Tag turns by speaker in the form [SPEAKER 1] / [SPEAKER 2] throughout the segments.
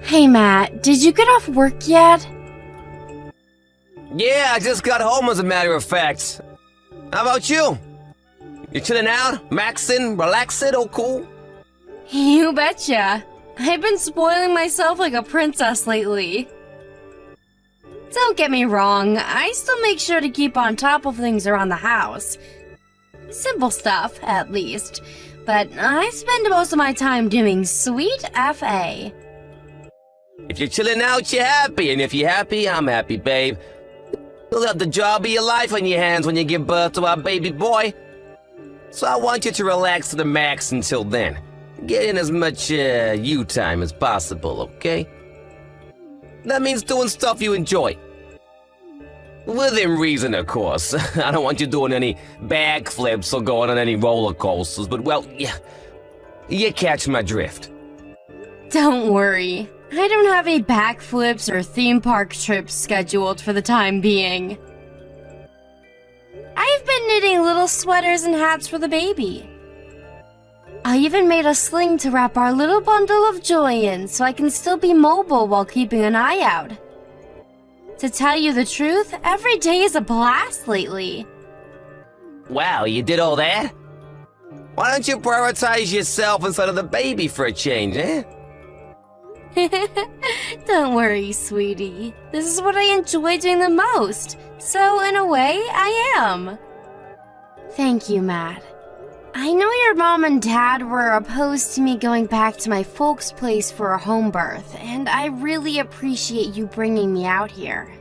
[SPEAKER 1] Hey Matt, did you get off work yet?
[SPEAKER 2] Yeah, I just got home as a matter of fact. How about you? You chilling out? Maxing? Relaxing? Oh cool?
[SPEAKER 1] You betcha. I've been spoiling myself like a princess lately. Don't get me wrong, I still make sure to keep on top of things around the house. Simple stuff, at least. But I spend most of my time doing sweet FA.
[SPEAKER 2] If you're chilling out, you're happy. And if you're happy, I'm happy, babe. You'll have the job of your life on your hands when you give birth to our baby boy. So I want you to relax to the max until then. Get in as much you time as possible, okay? That means doing stuff you enjoy. Within reason, of course. I don't want you doing any backflips or going on any roller coasters, but well, yeah, you catch my drift.
[SPEAKER 1] Don't worry, I don't have any backflips or theme park trips scheduled for the time being. I've been knitting little sweaters and hats for the baby. I even made a sling to wrap our little bundle of joy in so I can still be mobile while keeping an eye out. To tell you the truth, every day is a blast lately.
[SPEAKER 2] Wow, you did all that? Why don't you prioritize yourself instead of the baby for a change, eh?
[SPEAKER 1] Don't worry, sweetie. This is what I enjoy doing the most. So, in a way, I am. Thank you, Matt. I know your mom and dad were opposed to me going back to my folks' place for a home birth, and I really appreciate you bringing me out here.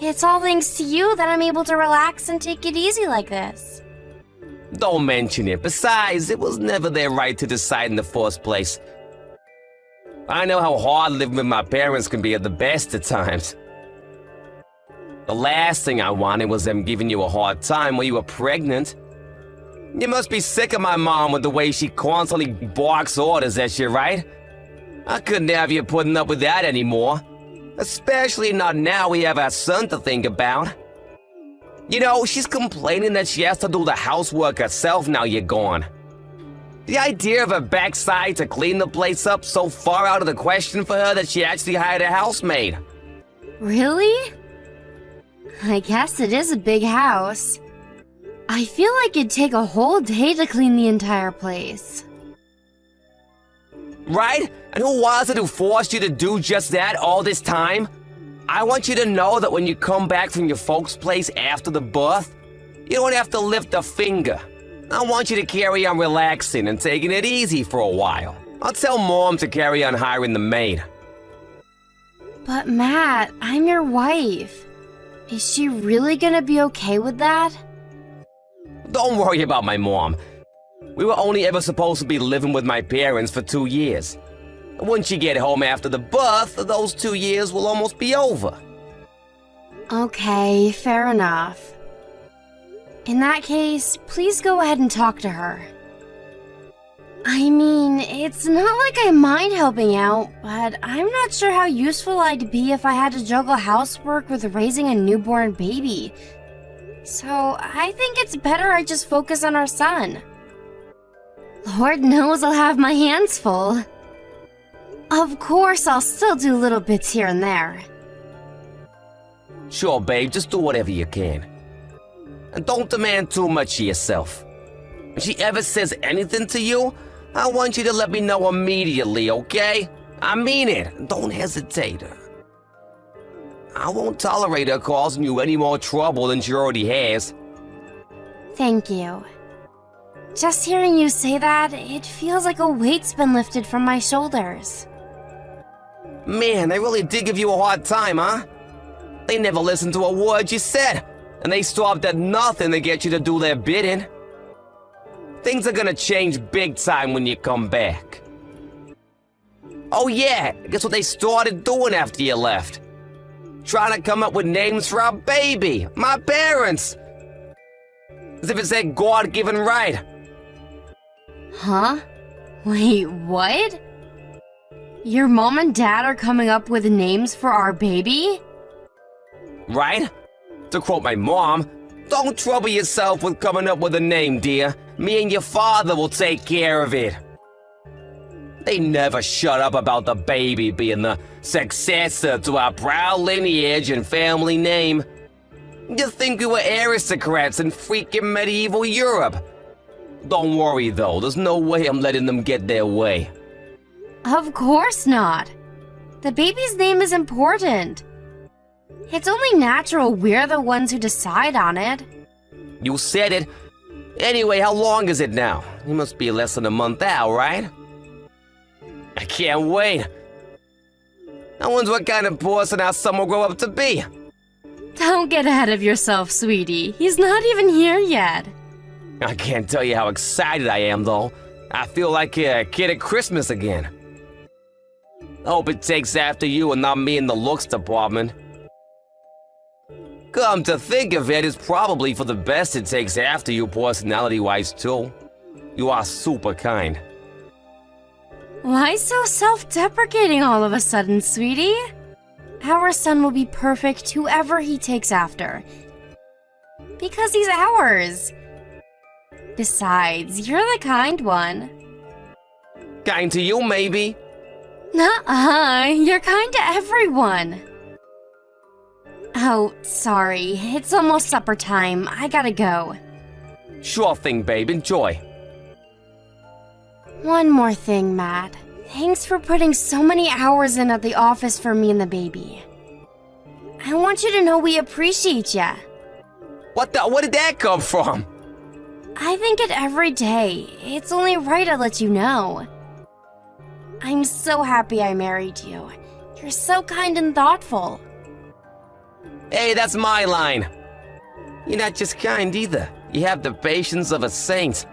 [SPEAKER 1] It's all thanks to you that I'm able to relax and take it easy like this.
[SPEAKER 2] Don't mention it. Besides, it was never their right to decide in the first place. I know how hard living with my parents can be at the best of times. The last thing I wanted was them giving you a hard time while you were pregnant. You must be sick of my mom with the way she constantly barks orders at you, right? I couldn't have you putting up with that anymore. Especially not now we have our son to think about. You know, she's complaining that she has to do the housework herself now you're gone. The idea of her backside to clean the place up so far out of the question for her that she actually hired a housemaid.
[SPEAKER 1] Really? I guess it is a big house. I feel like it'd take a whole day to clean the entire place.
[SPEAKER 2] Right? And who was it who forced you to do just that all this time? I want you to know that when you come back from your folks' place after the birth, you don't have to lift a finger. I want you to carry on relaxing and taking it easy for a while. I'll tell Mom to carry on hiring the maid.
[SPEAKER 1] But Matt, I'm your wife. Is she really gonna be okay with that?
[SPEAKER 2] Don't worry about my mom. We were only ever supposed to be living with my parents for 2 years. Once you get home after the birth, those 2 years will almost be over.
[SPEAKER 1] Okay, fair enough. In that case, please go ahead and talk to her. I mean, it's not like I mind helping out, but I'm not sure how useful I'd be if I had to juggle housework with raising a newborn baby. So, I think it's better I just focus on our son. Lord knows I'll have my hands full. Of course, I'll still do little bits here and there.
[SPEAKER 2] Sure, babe, just do whatever you can. And don't demand too much of yourself. If she ever says anything to you, I want you to let me know immediately, okay? I mean it. Don't hesitate. I won't tolerate her causing you any more trouble than she already has.
[SPEAKER 1] Thank you. Just hearing you say that, it feels like a weight's been lifted from my shoulders.
[SPEAKER 2] Man, they really did give you a hard time, huh? They never listened to a word you said, and they stopped at nothing to get you to do their bidding. Things are gonna change big time when you come back. Oh yeah, guess what they started doing after you left? Trying to come up with names for our baby, my parents. As if it's their God-given right.
[SPEAKER 1] Huh? Wait, what? Your mom and dad are coming up with names for our baby?
[SPEAKER 2] Right? To quote my mom, don't trouble yourself with coming up with a name, dear. Me and your father will take care of it. They never shut up about the baby being the successor to our proud lineage and family name. You think we were aristocrats in freaking medieval Europe? Don't worry though, there's no way I'm letting them get their way.
[SPEAKER 1] Of course not. The baby's name is important. It's only natural we're the ones who decide on it.
[SPEAKER 2] You said it. Anyway, how long is it now? You must be less than a month out, right? I can't wait. I wonder what kind of person our son will grow up to be.
[SPEAKER 1] Don't get ahead of yourself, sweetie. He's not even here yet.
[SPEAKER 2] I can't tell you how excited I am, though. I feel like a kid at Christmas again. I hope it takes after you and not me in the looks department. Come to think of it, it's probably for the best it takes after you personality-wise, too. You are super kind.
[SPEAKER 1] Why so self-deprecating all of a sudden, sweetie? Our son will be perfect whoever he takes after. Because he's ours. Besides, you're the kind one.
[SPEAKER 2] Kind to you, maybe?
[SPEAKER 1] Nuh-uh, you're kind to everyone. Oh, sorry. It's almost supper time. I gotta go.
[SPEAKER 2] Sure thing, babe. Enjoy.
[SPEAKER 1] One more thing, Matt. Thanks for putting so many hours in at the office for me and the baby. I want you to know we appreciate ya.
[SPEAKER 2] Where did that come from?
[SPEAKER 1] I think it every day. It's only right I let you know. I'm so happy I married you. You're so kind and thoughtful.
[SPEAKER 2] Hey, that's my line. You're not just kind either. You have the patience of a saint.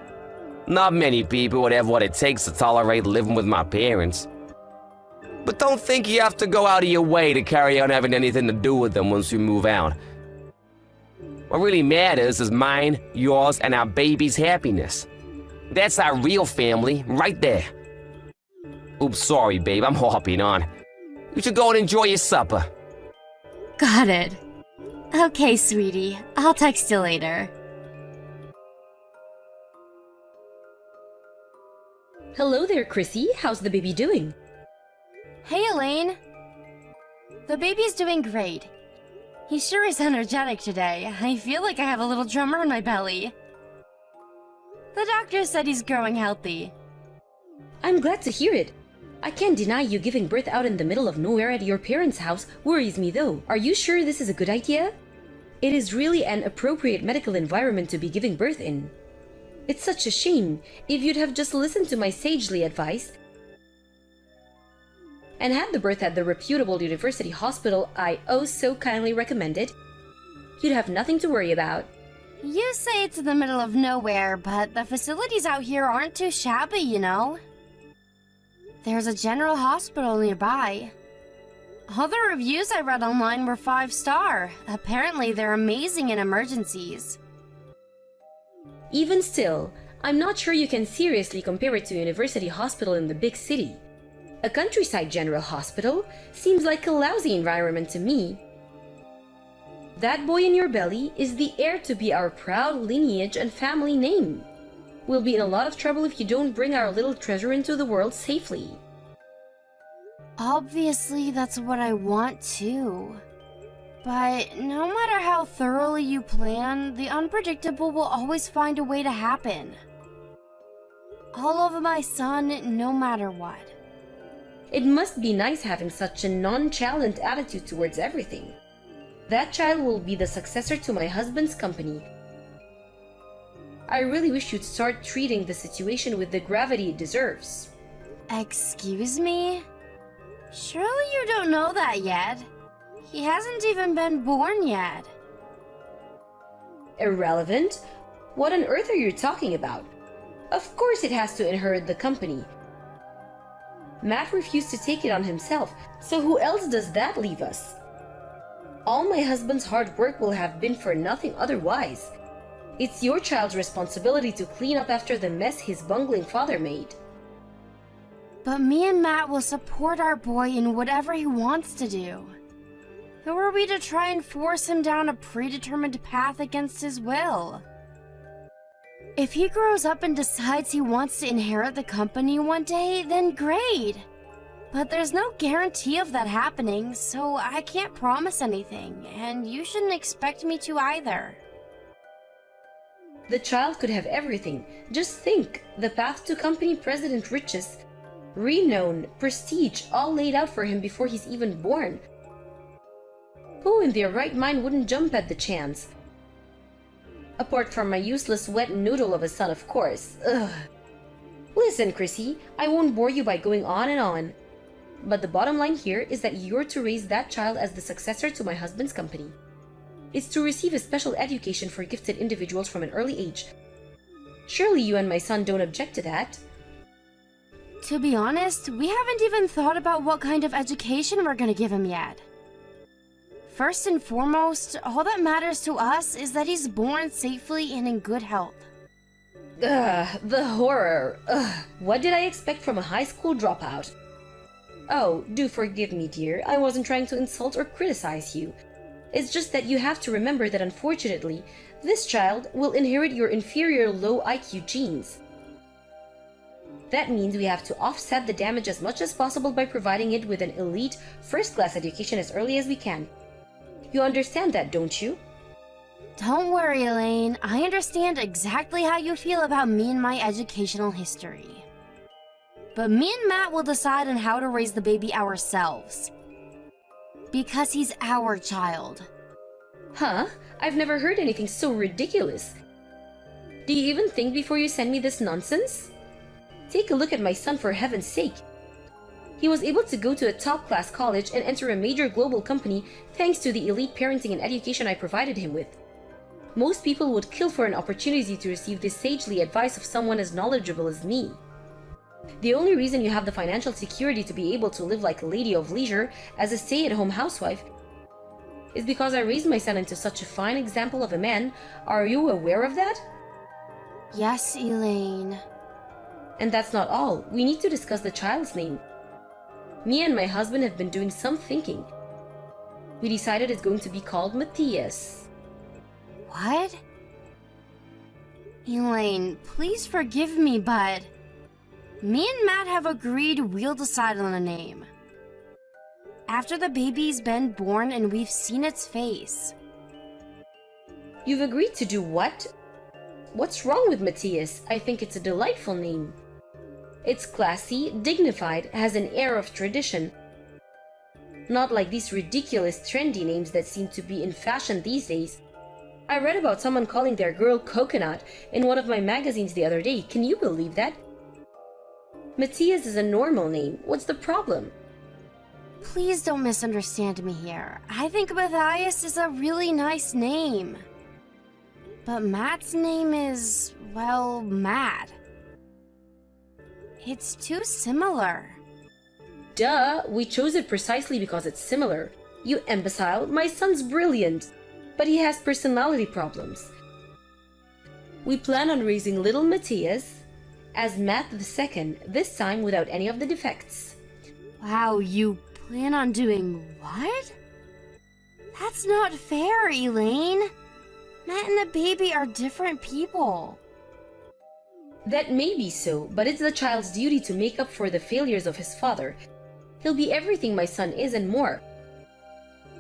[SPEAKER 2] Not many people would have what it takes to tolerate living with my parents. But don't think you have to go out of your way to carry on having anything to do with them once you move out. What really matters is mine, yours, and our baby's happiness. That's our real family, right there. Oops, sorry, babe, I'm hopping on. You should go and enjoy your supper.
[SPEAKER 1] Got it. Okay, sweetie. I'll text you later.
[SPEAKER 3] Hello there, Chrissy. How's the baby doing?
[SPEAKER 1] Hey, Elaine. The baby's doing great. He sure is energetic today. I feel like I have a little drummer in my belly. The doctor said he's growing healthy.
[SPEAKER 3] I'm glad to hear it. I can't deny you giving birth out in the middle of nowhere at your parents' house worries me though. Are you sure this is a good idea? It is really an appropriate medical environment to be giving birth in. It's such a shame. If you'd have just listened to my sagely advice and had the birth at the reputable university hospital I oh so kindly recommended, you'd have nothing to worry about.
[SPEAKER 1] You say it's in the middle of nowhere, but the facilities out here aren't too shabby, you know? There's a general hospital nearby. All the reviews I read online were 5-star. Apparently, they're amazing in emergencies.
[SPEAKER 3] Even still, I'm not sure you can seriously compare it to a university hospital in the big city. A countryside general hospital seems like a lousy environment to me. That boy in your belly is the heir to be our proud lineage and family name. We'll be in a lot of trouble if you don't bring our little treasure into the world safely.
[SPEAKER 1] Obviously, that's what I want too. But no matter how thoroughly you plan, the unpredictable will always find a way to happen. All of my son, no matter what.
[SPEAKER 3] It must be nice having such a nonchalant attitude towards everything. That child will be the successor to my husband's company. I really wish you'd start treating the situation with the gravity it deserves.
[SPEAKER 1] Excuse me? Surely you don't know that yet. He hasn't even been born yet.
[SPEAKER 3] Irrelevant? What on earth are you talking about? Of course it has to inherit the company. Matt refused to take it on himself, so who else does that leave us? All my husband's hard work will have been for nothing otherwise. It's your child's responsibility to clean up after the mess his bungling father made.
[SPEAKER 1] But me and Matt will support our boy in whatever he wants to do. Who are we to try and force him down a predetermined path against his will? If he grows up and decides he wants to inherit the company one day, then great. But there's no guarantee of that happening, so I can't promise anything, and you shouldn't expect me to either.
[SPEAKER 3] The child could have everything. Just think, the path to company president riches, renown, prestige, all laid out for him before he's even born. Who in their right mind wouldn't jump at the chance? Apart from my useless wet noodle of a son, of course. Ugh. Listen, Chrissy, I won't bore you by going on and on. But the bottom line here is that you're to raise that child as the successor to my husband's company. It's to receive a special education for gifted individuals from an early age. Surely you and my son don't object to that?
[SPEAKER 1] To be honest, we haven't even thought about what kind of education we're gonna give him yet. First and foremost, all that matters to us is that he's born safely and in good health.
[SPEAKER 3] Ugh, the horror. Ugh, what did I expect from a high school dropout? Oh, do forgive me, dear. I wasn't trying to insult or criticize you. It's just that you have to remember that unfortunately, this child will inherit your inferior low IQ genes. That means we have to offset the damage as much as possible by providing it with an elite, first-class education as early as we can. You understand that, don't you?
[SPEAKER 1] Don't worry, Elaine. I understand exactly how you feel about me and my educational history. But me and Matt will decide on how to raise the baby ourselves. Because he's our child.
[SPEAKER 3] Huh? I've never heard anything so ridiculous. Do you even think before you send me this nonsense? Take a look at my son, for heaven's sake. He was able to go to a top-class college and enter a major global company thanks to the elite parenting and education I provided him with. Most people would kill for an opportunity to receive this sagely advice of someone as knowledgeable as me. The only reason you have the financial security to be able to live like a lady of leisure as a stay-at-home housewife is because I raised my son into such a fine example of a man. Are you aware of that?
[SPEAKER 1] Yes, Elaine.
[SPEAKER 3] And that's not all. We need to discuss the child's name. Me and my husband have been doing some thinking. We decided it's going to be called Matthias.
[SPEAKER 1] What? Elaine, please forgive me, but me and Matt have agreed we'll decide on a name. After the baby's been born and we've seen its face.
[SPEAKER 3] You've agreed to do what? What's wrong with Matthias? I think it's a delightful name. It's classy, dignified, has an air of tradition. Not like these ridiculous trendy names that seem to be in fashion these days. I read about someone calling their girl Coconut in one of my magazines the other day. Can you believe that? Matthias is a normal name. What's the problem?
[SPEAKER 1] Please don't misunderstand me here. I think Matthias is a really nice name. But Matt's name is, well, Matt. It's too similar.
[SPEAKER 3] Duh, we chose it precisely because it's similar. You imbecile, my son's brilliant, but he has personality problems. We plan on raising little Matthias as Matt II, this time without any of the defects.
[SPEAKER 1] Wow, you plan on doing what? That's not fair, Elaine. Matt and the baby are different people.
[SPEAKER 3] That may be so, but it's the child's duty to make up for the failures of his father. He'll be everything my son is and more.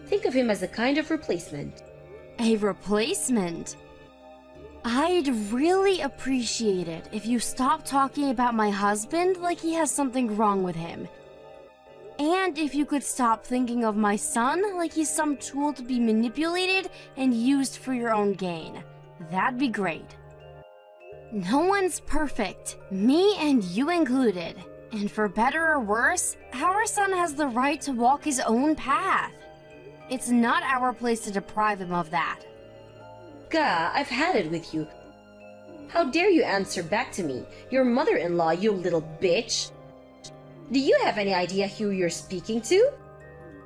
[SPEAKER 3] Think of him as a kind of replacement.
[SPEAKER 1] A replacement? I'd really appreciate it if you stopped talking about my husband like he has something wrong with him. And if you could stop thinking of my son like he's some tool to be manipulated and used for your own gain. That'd be great. No one's perfect, me and you included. And for better or worse, our son has the right to walk his own path. It's not our place to deprive him of that.
[SPEAKER 3] Gah, I've had it with you. How dare you answer back to me, your mother-in-law, you little bitch? Do you have any idea who you're speaking to?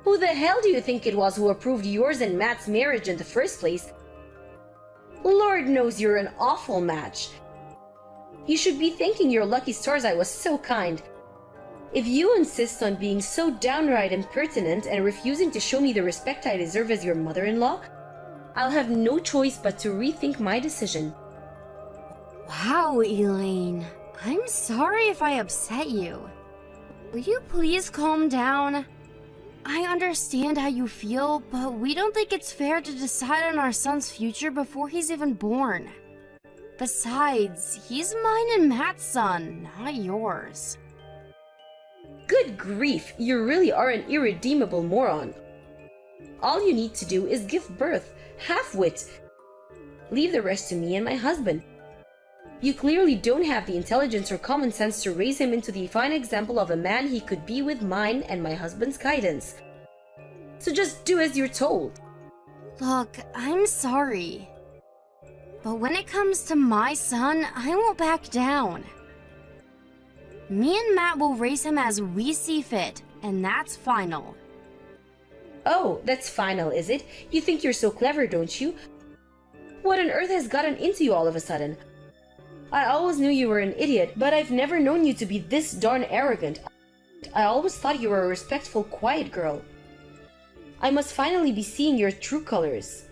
[SPEAKER 3] Who the hell do you think it was who approved yours and Matt's marriage in the first place? Lord knows you're an awful match. You should be thanking your lucky stars I was so kind. If you insist on being so downright impertinent and refusing to show me the respect I deserve as your mother-in-law, I'll have no choice but to rethink my decision.
[SPEAKER 1] Wow, Elaine. I'm sorry if I upset you. Will you please calm down? I understand how you feel, but we don't think it's fair to decide on our son's future before he's even born. Besides, he's mine and Matt's son, not yours.
[SPEAKER 3] Good grief, you really are an irredeemable moron. All you need to do is give birth, half-wit. Leave the rest to me and my husband. You clearly don't have the intelligence or common sense to raise him into the fine example of a man he could be with mine and my husband's guidance. So just do as you're told.
[SPEAKER 1] Look, I'm sorry. But when it comes to my son, I won't back down. Me and Matt will raise him as we see fit, and that's final.
[SPEAKER 3] Oh, that's final, is it? You think you're so clever, don't you? What on earth has gotten into you all of a sudden? I always knew you were an idiot, but I've never known you to be this darn arrogant. I always thought you were a respectful, quiet girl. I must finally be seeing your true colors.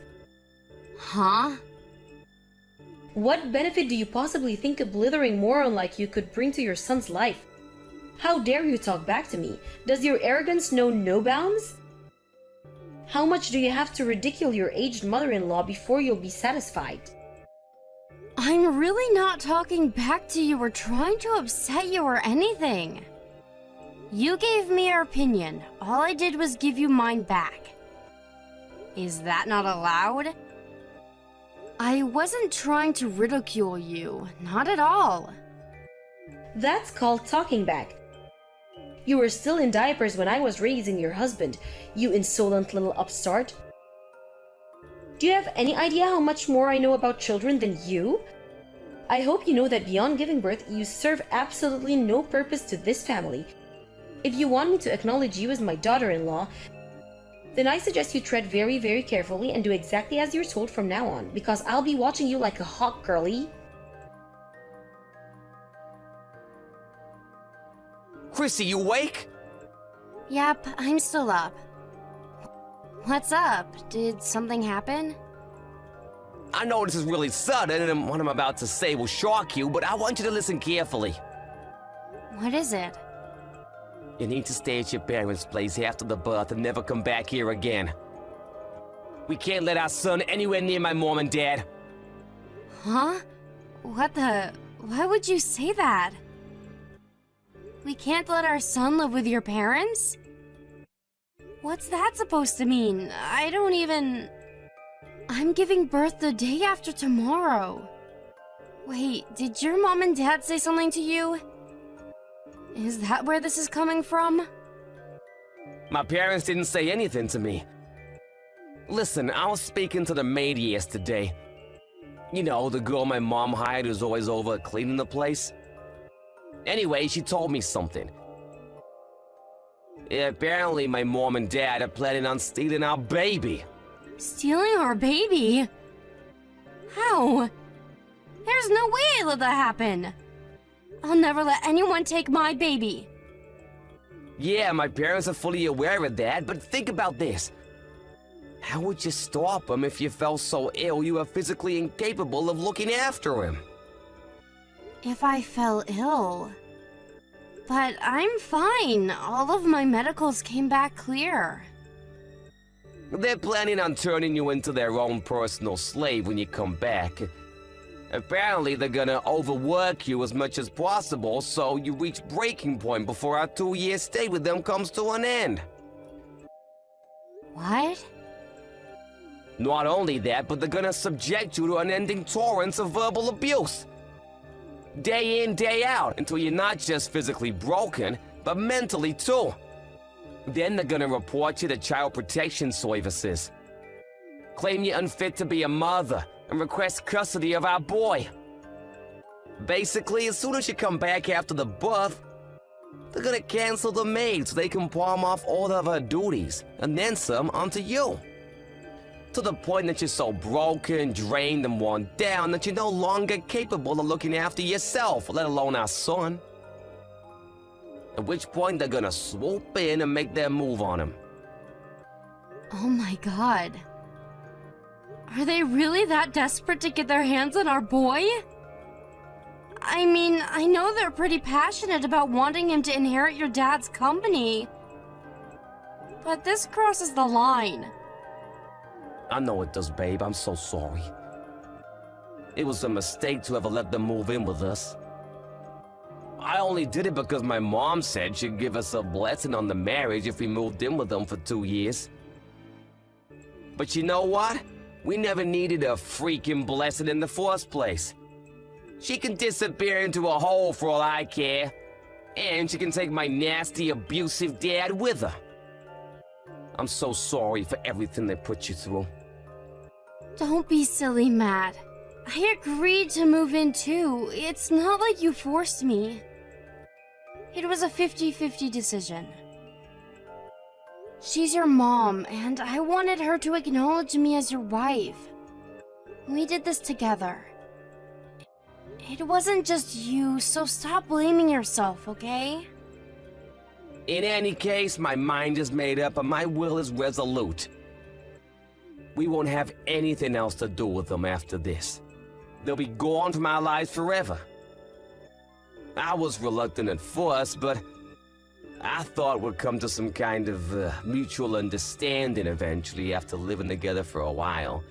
[SPEAKER 1] Huh?
[SPEAKER 3] What benefit do you possibly think a blithering moron like you could bring to your son's life? How dare you talk back to me? Does your arrogance know no bounds? How much do you have to ridicule your aged mother-in-law before you'll be satisfied?
[SPEAKER 1] I'm really not talking back to you or trying to upset you or anything. You gave me your opinion. All I did was give you mine back. Is that not allowed? I wasn't trying to ridicule you. Not at all.
[SPEAKER 3] That's called talking back. You were still in diapers when I was raising your husband, you insolent little upstart. Do you have any idea how much more I know about children than you? I hope you know that beyond giving birth, you serve absolutely no purpose to this family. If you want me to acknowledge you as my daughter-in-law, then I suggest you tread very, very carefully and do exactly as you're told from now on, because I'll be watching you like a hawk, girlie.
[SPEAKER 2] Chrissy, you awake?
[SPEAKER 1] Yep, I'm still up. What's up? Did something happen?
[SPEAKER 2] I know this is really sudden and what I'm about to say will shock you, but I want you to listen carefully.
[SPEAKER 1] What is it?
[SPEAKER 2] You need to stay at your parents' place after the birth and never come back here again. We can't let our son anywhere near my mom and dad.
[SPEAKER 1] Huh? What the... Why would you say that? We can't let our son live with your parents? What's that supposed to mean? I don't even... I'm giving birth the day after tomorrow. Wait, did your mom and dad say something to you? Is that where this is coming from?
[SPEAKER 2] My parents didn't say anything to me. Listen, I was speaking to the maid yesterday. You know, the girl my mom hired who's always over cleaning the place. Anyway, she told me something. Yeah, apparently my mom and dad are planning on stealing our baby.
[SPEAKER 1] Stealing our baby? How? There's no way I let that happen. I'll never let anyone take my baby.
[SPEAKER 2] Yeah, my parents are fully aware of that, but think about this. How would you stop them if you felt so ill you were physically incapable of looking after him?
[SPEAKER 1] If I fell ill. But I'm fine. All of my medicals came back clear.
[SPEAKER 2] They're planning on turning you into their own personal slave when you come back. Apparently, they're gonna overwork you as much as possible so you reach breaking point before our 2-year stay with them comes to an end.
[SPEAKER 1] What?
[SPEAKER 2] Not only that, but they're gonna subject you to unending torrents of verbal abuse. Day in, day out, until you're not just physically broken, but mentally too. Then they're gonna report you to Child Protection Services. Claim you're unfit to be a mother, and request custody of our boy. Basically, as soon as you come back after the birth, they're gonna cancel the maid so they can palm off all of her duties, and then some onto you. To the point that you're so broken, drained, and worn down that you're no longer capable of looking after yourself, let alone our son. At which point they're gonna swoop in and make their move on him.
[SPEAKER 1] Oh my god. Are they really that desperate to get their hands on our boy? I mean, I know they're pretty passionate about wanting him to inherit your dad's company. But this crosses the line.
[SPEAKER 2] I know it does, babe. I'm so sorry. It was a mistake to ever let them move in with us. I only did it because my mom said she'd give us a blessing on the marriage if we moved in with them for 2 years. But you know what? We never needed a freaking blessing in the first place. She can disappear into a hole for all I care. And she can take my nasty, abusive dad with her. I'm so sorry for everything they put you through.
[SPEAKER 1] Don't be silly, Matt. I agreed to move in too. It's not like you forced me. It was a 50-50 decision. She's your mom, and I wanted her to acknowledge me as your wife. We did this together. It wasn't just you, so stop blaming yourself, okay?
[SPEAKER 2] In any case, my mind is made up and my will is resolute. We won't have anything else to do with them after this. They'll be gone from our lives forever. I was reluctant at first, but I thought we'd come to some kind of mutual understanding eventually after living together for a while.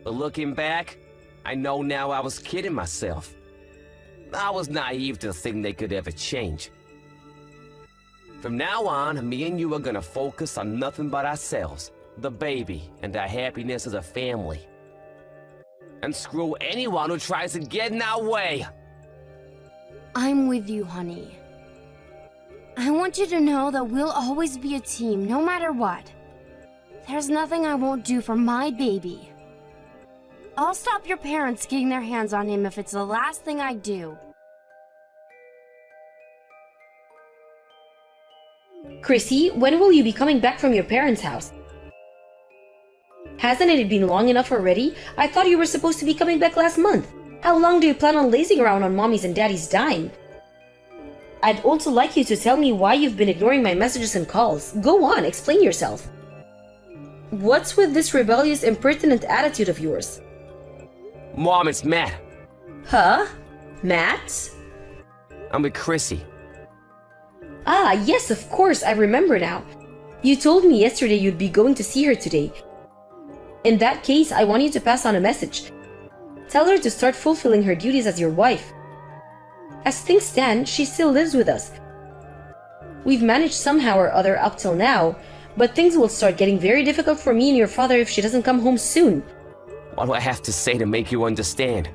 [SPEAKER 2] But looking back, I know now I was kidding myself. I was naive to think they could ever change. From now on, me and you are gonna focus on nothing but ourselves, the baby, and our happiness as a family. And screw anyone who tries to get in our way.
[SPEAKER 1] I'm with you, honey. I want you to know that we'll always be a team, no matter what. There's nothing I won't do for my baby. I'll stop your parents getting their hands on him if it's the last thing I do.
[SPEAKER 3] Chrissy, when will you be coming back from your parents' house? Hasn't it been long enough already? I thought you were supposed to be coming back last month. How long do you plan on lazing around on mommy's and daddy's dime? I'd also like you to tell me why you've been ignoring my messages and calls. Go on, explain yourself. What's with this rebellious, impertinent attitude of yours?
[SPEAKER 2] Mom, it's Matt.
[SPEAKER 3] Huh? Matt?
[SPEAKER 2] I'm with Chrissy.
[SPEAKER 3] Ah, yes, of course, I remember now. You told me yesterday you'd be going to see her today. In that case, I want you to pass on a message. Tell her to start fulfilling her duties as your wife. As things stand, she still lives with us. We've managed somehow or other up till now, but things will start getting very difficult for me and your father if she doesn't come home soon.
[SPEAKER 2] What do I have to say to make you understand?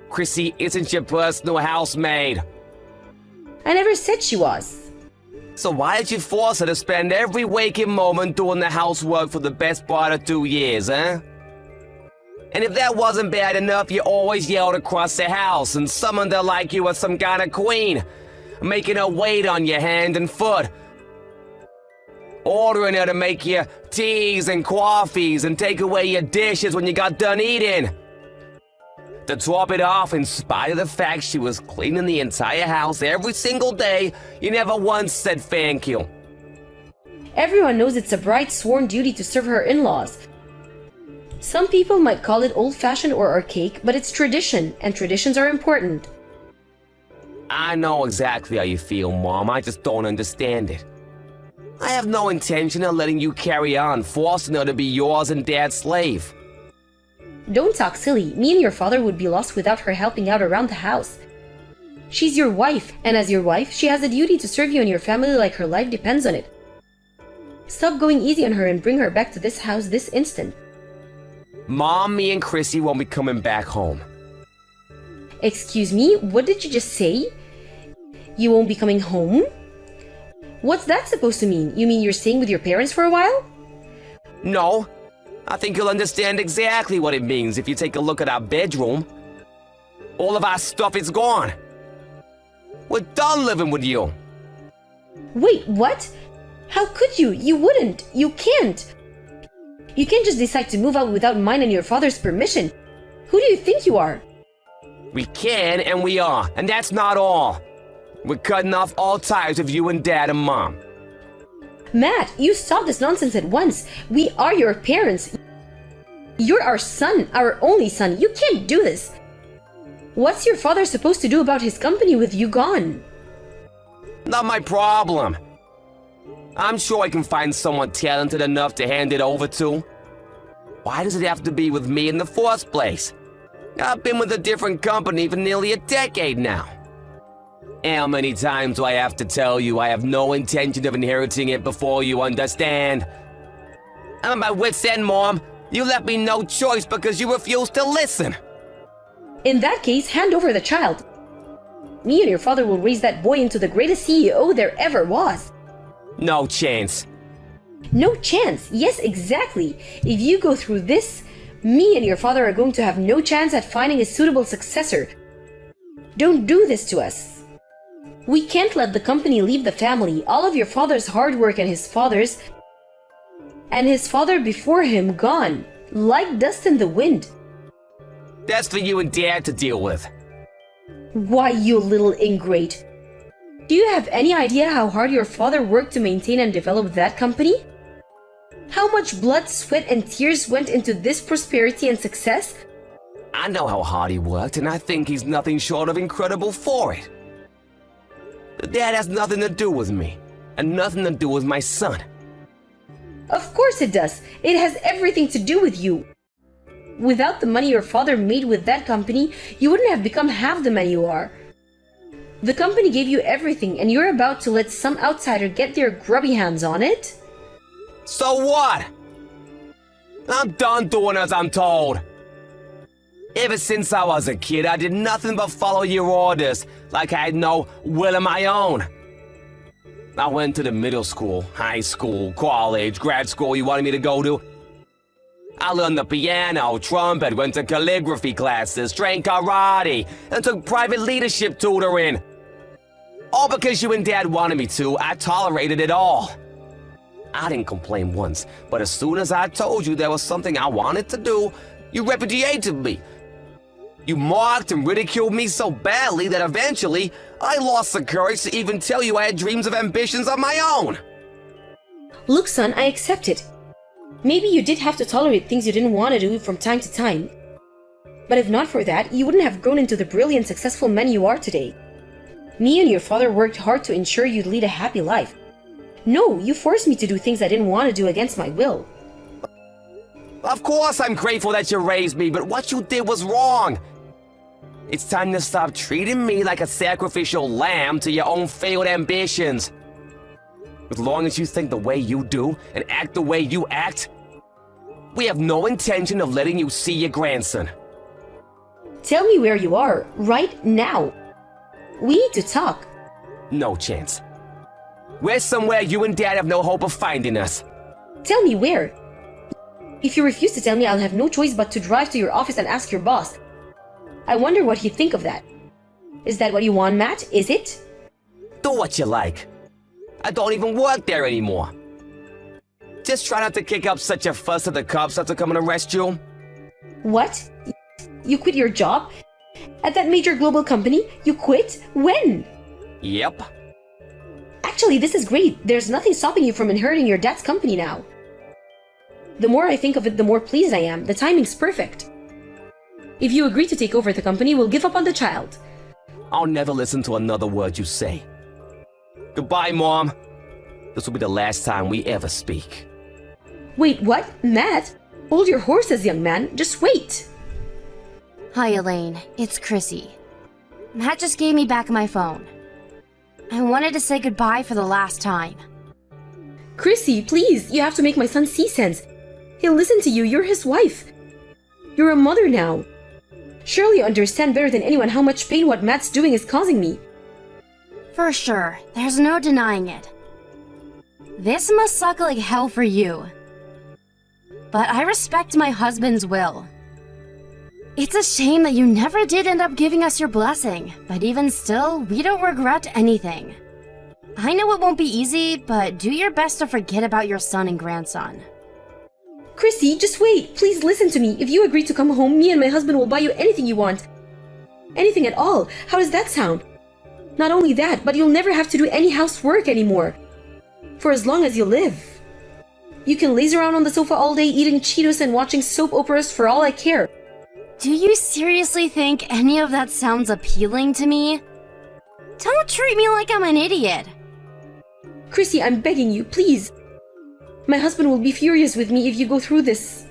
[SPEAKER 2] Chrissy isn't your personal housemaid.
[SPEAKER 3] I never said she was.
[SPEAKER 2] So why did you force her to spend every waking moment doing the housework for the best part of 2 years, huh? And if that wasn't bad enough, you always yelled across the house and summoned her like you were some kind of queen, making her wait on your hand and foot, ordering her to make you teas and coffees and take away your dishes when you got done eating. To top it off, in spite of the fact she was cleaning the entire house every single day, you never once said thank you.
[SPEAKER 3] Everyone knows it's a bride's sworn duty to serve her in-laws. Some people might call it old-fashioned or archaic, but it's tradition, and traditions are important.
[SPEAKER 2] I know exactly how you feel, Mom. I just don't understand it. I have no intention of letting you carry on, forcing her to be yours and Dad's slave.
[SPEAKER 3] Don't talk silly. Me and your father would be lost without her helping out around the house. She's your wife, and as your wife, she has a duty to serve you and your family like her life depends on it. Stop going easy on her and bring her back to this house this instant.
[SPEAKER 2] Mom, me and Chrissy won't be coming back home.
[SPEAKER 3] Excuse me, what did you just say? You won't be coming home? What's that supposed to mean? You mean you're staying with your parents for a while?
[SPEAKER 2] No. I think you'll understand exactly what it means if you take a look at our bedroom. All of our stuff is gone. We're done living with you.
[SPEAKER 3] Wait, what? How could you? You wouldn't. You can't. You can't just decide to move out without mine and your father's permission. Who do you think you are?
[SPEAKER 2] We can and we are, and that's not all. We're cutting off all ties with you and Dad and Mom.
[SPEAKER 3] Matt, you stop this nonsense at once. We are your parents. You're our son, our only son. You can't do this. What's your father supposed to do about his company with you gone?
[SPEAKER 2] Not my problem. I'm sure I can find someone talented enough to hand it over to. Why does it have to be with me in the first place? I've been with a different company for nearly a decade now. How many times do I have to tell you I have no intention of inheriting it before you understand? I'm at my wit's end, Mom. You left me no choice because you refused to listen.
[SPEAKER 3] In that case, hand over the child. Me and your father will raise that boy into the greatest CEO there ever was.
[SPEAKER 2] No chance.
[SPEAKER 3] No chance. Yes, exactly. If you go through this, me and your father are going to have no chance at finding a suitable successor. Don't do this to us. We can't let the company leave the family. All of your father's hard work and his father before him gone, like dust in the wind.
[SPEAKER 2] That's for you and Dad to deal with.
[SPEAKER 3] Why, you little ingrate. Do you have any idea how hard your father worked to maintain and develop that company? How much blood, sweat, and tears went into this prosperity and success?
[SPEAKER 2] I know how hard he worked, and I think he's nothing short of incredible for it. But that has nothing to do with me, and nothing to do with my son.
[SPEAKER 3] Of course it does. It has everything to do with you. Without the money your father made with that company, you wouldn't have become half the man you are. The company gave you everything, and you're about to let some outsider get their grubby hands on it?
[SPEAKER 2] So what? I'm done doing as I'm told. Ever since I was a kid, I did nothing but follow your orders, like I had no will of my own. I went to the middle school, high school, college, grad school you wanted me to go to. I learned the piano, trumpet, went to calligraphy classes, trained karate, and took private leadership tutoring. All because you and Dad wanted me to, I tolerated it all. I didn't complain once, but as soon as I told you there was something I wanted to do, you repudiated me. You mocked and ridiculed me so badly that eventually I lost the courage to even tell you I had dreams of ambitions of my own.
[SPEAKER 3] Look, son, I accept it. Maybe you did have to tolerate things you didn't want to do from time to time. But if not for that, you wouldn't have grown into the brilliant, successful man you are today. Me and your father worked hard to ensure you'd lead a happy life. No, you forced me to do things I didn't want to do against my will.
[SPEAKER 2] Of course I'm grateful that you raised me, but what you did was wrong. It's time to stop treating me like a sacrificial lamb to your own failed ambitions. As long as you think the way you do and act the way you act, we have no intention of letting you see your grandson.
[SPEAKER 3] Tell me where you are, right now. We need to talk.
[SPEAKER 2] No chance. We're somewhere you and Dad have no hope of finding us.
[SPEAKER 3] Tell me where. If you refuse to tell me, I'll have no choice but to drive to your office and ask your boss. I wonder what he'd think of that. Is that what you want, Matt? Is it?
[SPEAKER 2] Do what you like. I don't even work there anymore. Just try not to kick up such a fuss that the cops have to come and arrest you.
[SPEAKER 3] What? You quit your job? At that major global company? You quit? When?
[SPEAKER 2] Yep.
[SPEAKER 3] Actually, this is great. There's nothing stopping you from inheriting your dad's company now. The more I think of it, the more pleased I am. The timing's perfect. If you agree to take over the company, we'll give up on the child.
[SPEAKER 2] I'll never listen to another word you say. Goodbye, Mom. This will be the last time we ever speak.
[SPEAKER 3] Wait, what? Matt? Hold your horses, young man. Just wait.
[SPEAKER 1] Hi, Elaine. It's Chrissy. Matt just gave me back my phone. I wanted to say goodbye for the last time.
[SPEAKER 3] Chrissy, please, you have to make my son see sense. He'll listen to you. You're his wife. You're a mother now. Surely you understand better than anyone how much pain what Matt's doing is causing me.
[SPEAKER 1] For sure, there's no denying it. This must suck like hell for you. But I respect my husband's will. It's a shame that you never did end up giving us your blessing, but even still, we don't regret anything. I know it won't be easy, but do your best to forget about your son and grandson.
[SPEAKER 3] Chrissy, just wait. Please listen to me. If you agree to come home, me and my husband will buy you anything you want. Anything at all. How does that sound? Not only that, but you'll never have to do any housework anymore. For as long as you live. You can laze around on the sofa all day eating Cheetos and watching soap operas for all I care.
[SPEAKER 1] Do you seriously think any of that sounds appealing to me? Don't treat me like I'm an idiot.
[SPEAKER 3] Chrissy, I'm begging you, please. My husband will be furious with me if you go through this.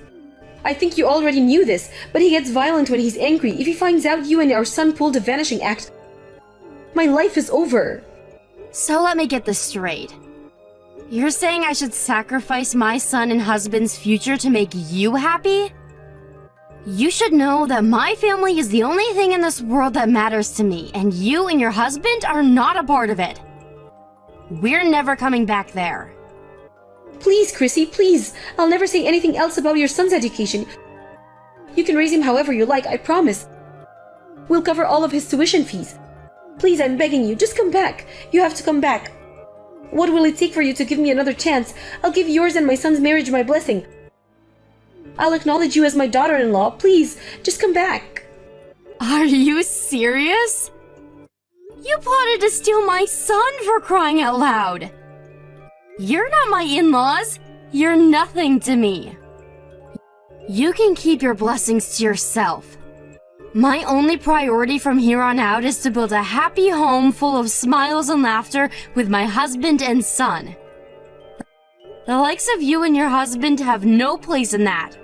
[SPEAKER 3] I think you already knew this, but he gets violent when he's angry. If he finds out you and our son pulled a vanishing act, my life is over.
[SPEAKER 1] So let me get this straight. You're saying I should sacrifice my son and husband's future to make you happy? You should know that my family is the only thing in this world that matters to me, and you and your husband are not a part of it. We're never coming back there.
[SPEAKER 3] Please, Chrissy, please. I'll never say anything else about your son's education. You can raise him however you like, I promise. We'll cover all of his tuition fees. Please, I'm begging you, just come back. You have to come back. What will it take for you to give me another chance? I'll give yours and my son's marriage my blessing. I'll acknowledge you as my daughter-in-law. Please, just come back.
[SPEAKER 1] Are you serious? You plotted to steal my son, for crying out loud. You're not my in-laws. You're nothing to me. You can keep your blessings to yourself. My only priority from here on out is to build a happy home full of smiles and laughter with my husband and son. The likes of you and your husband have no place in that.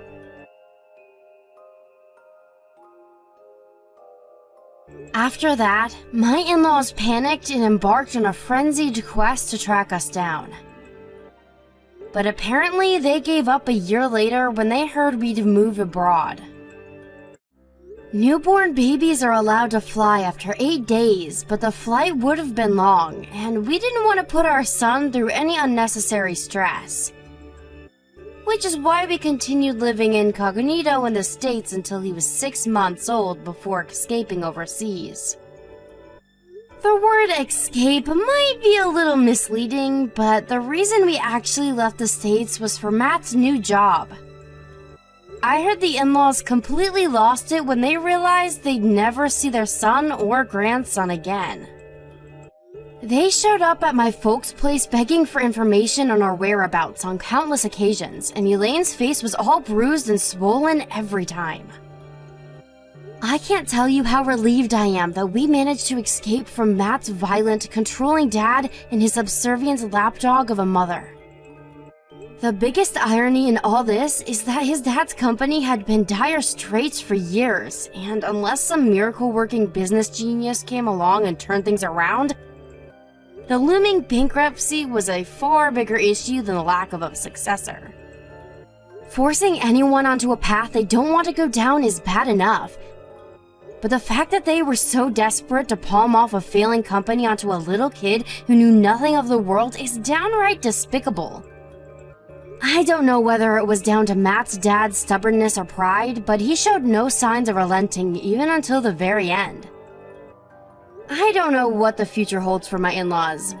[SPEAKER 1] After that, my in-laws panicked and embarked on a frenzied quest to track us down. But apparently they gave up a year later when they heard we'd moved abroad. Newborn babies are allowed to fly after 8 days, but the flight would have been long, and we didn't want to put our son through any unnecessary stress. Which is why we continued living incognito in the States until he was 6 months old before escaping overseas. The word escape might be a little misleading, but the reason we actually left the States was for Matt's new job. I heard the in-laws completely lost it when they realized they'd never see their son or grandson again. They showed up at my folks' place begging for information on our whereabouts on countless occasions, and Elaine's face was all bruised and swollen every time. I can't tell you how relieved I am that we managed to escape from Matt's violent, controlling dad and his subservient lapdog of a mother. The biggest irony in all this is that his dad's company had been dire straits for years, and unless some miracle-working business genius came along and turned things around, the looming bankruptcy was a far bigger issue than the lack of a successor. Forcing anyone onto a path they don't want to go down is bad enough, but the fact that they were so desperate to palm off a failing company onto a little kid who knew nothing of the world is downright despicable. I don't know whether it was down to Matt's dad's stubbornness or pride, but he showed no signs of relenting even until the very end. I don't know what the future holds for my in-laws,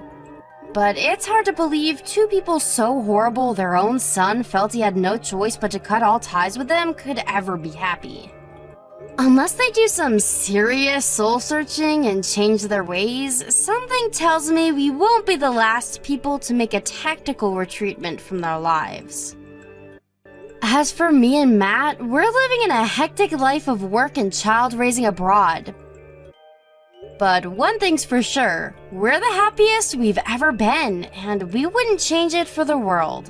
[SPEAKER 1] but it's hard to believe two people so horrible their own son felt he had no choice but to cut all ties with them could ever be happy. Unless they do some serious soul-searching and change their ways, something tells me we won't be the last people to make a tactical retreatment from their lives. As for me and Matt, we're living in a hectic life of work and child-raising abroad. But one thing's for sure, we're the happiest we've ever been, and we wouldn't change it for the world.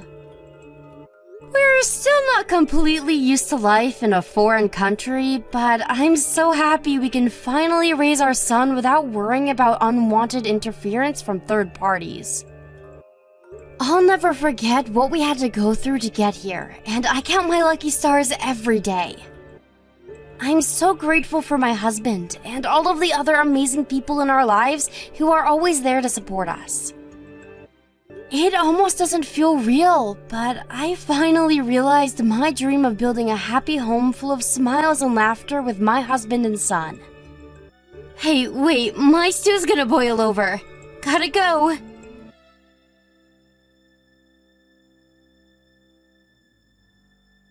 [SPEAKER 1] We're still not completely used to life in a foreign country, but I'm so happy we can finally raise our son without worrying about unwanted interference from third parties. I'll never forget what we had to go through to get here, and I count my lucky stars every day. I'm so grateful for my husband and all of the other amazing people in our lives who are always there to support us. It almost doesn't feel real, but I finally realized my dream of building a happy home full of smiles and laughter with my husband and son. Hey, wait, my stew's gonna boil over. Gotta go.